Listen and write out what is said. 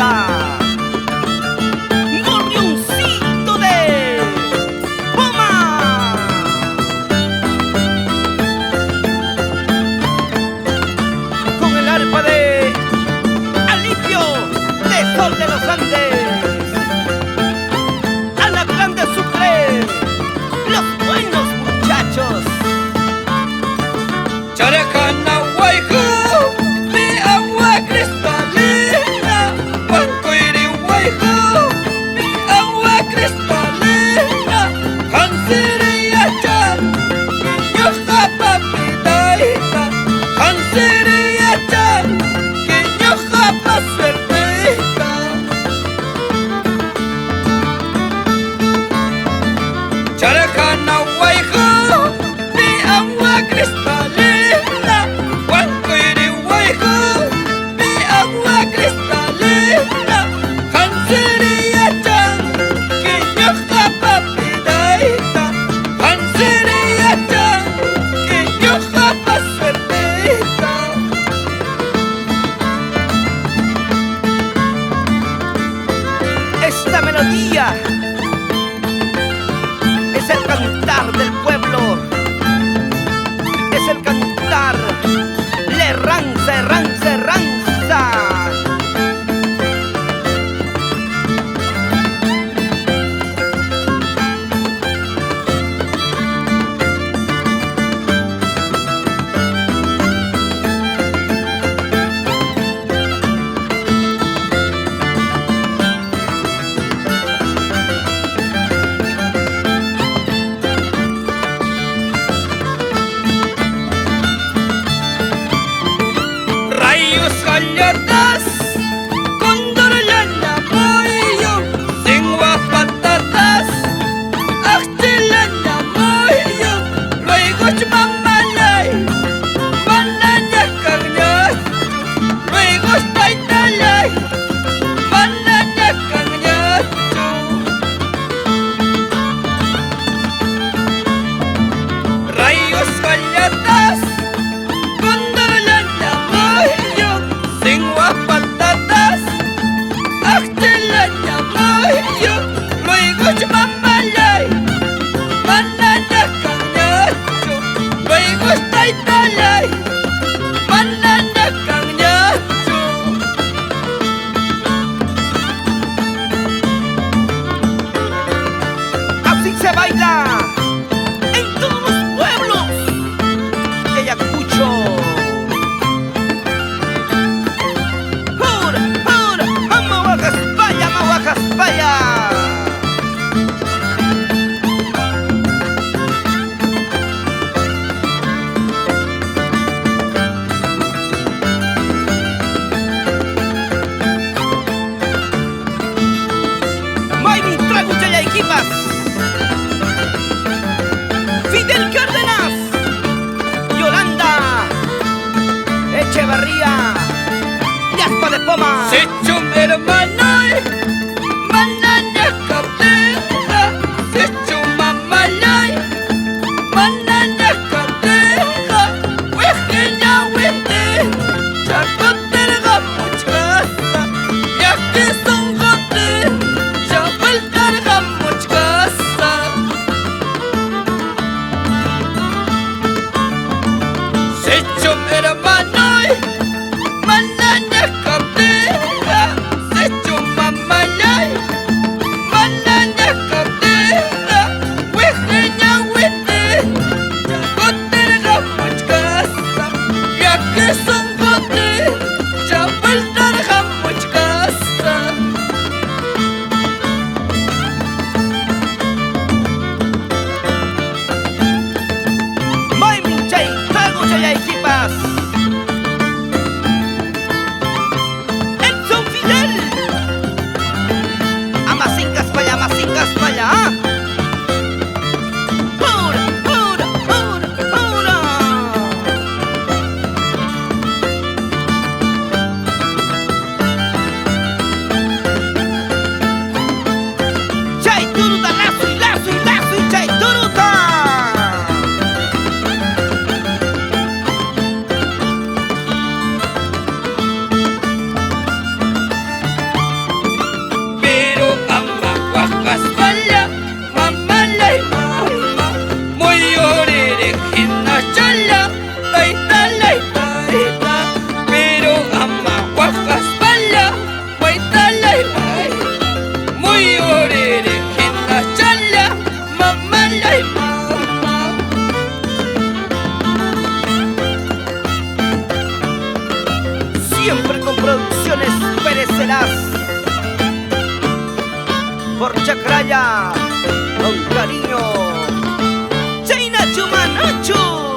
Ranza. Gorrioncito de Puma. Con el arpa de Alipio de Sol de los Andes. A la grande Sucre, los buenos muchachos. Characana Waihu, mi agua cristalina. Wankuiri Waihu, mi agua cristalina. Hansiriyachan, kinyuha papidaita. Hansiriyachan, kinyuha paserdita. Characana Waihu, mi agua cristalina. Wankuiri Waihu, mi agua cristalina. Hansiriyachan, kinyuha papidaita. Hansiriyachan, kinyuha paserdita. Esta melodía es el cantar del pueblo, es el cantar le ranza, ranza, ranza. Rayos galletas, condor llana moyo, singwa patatas, axtilana moyo, luego chmamalay, banana carñas, luego staitalay, banana carñas. Rayos galletas, condor llana moyo, singwa patatas. siempre con producciones perecerás. Por Chacraya, con cariño, Chaina Chumanachu.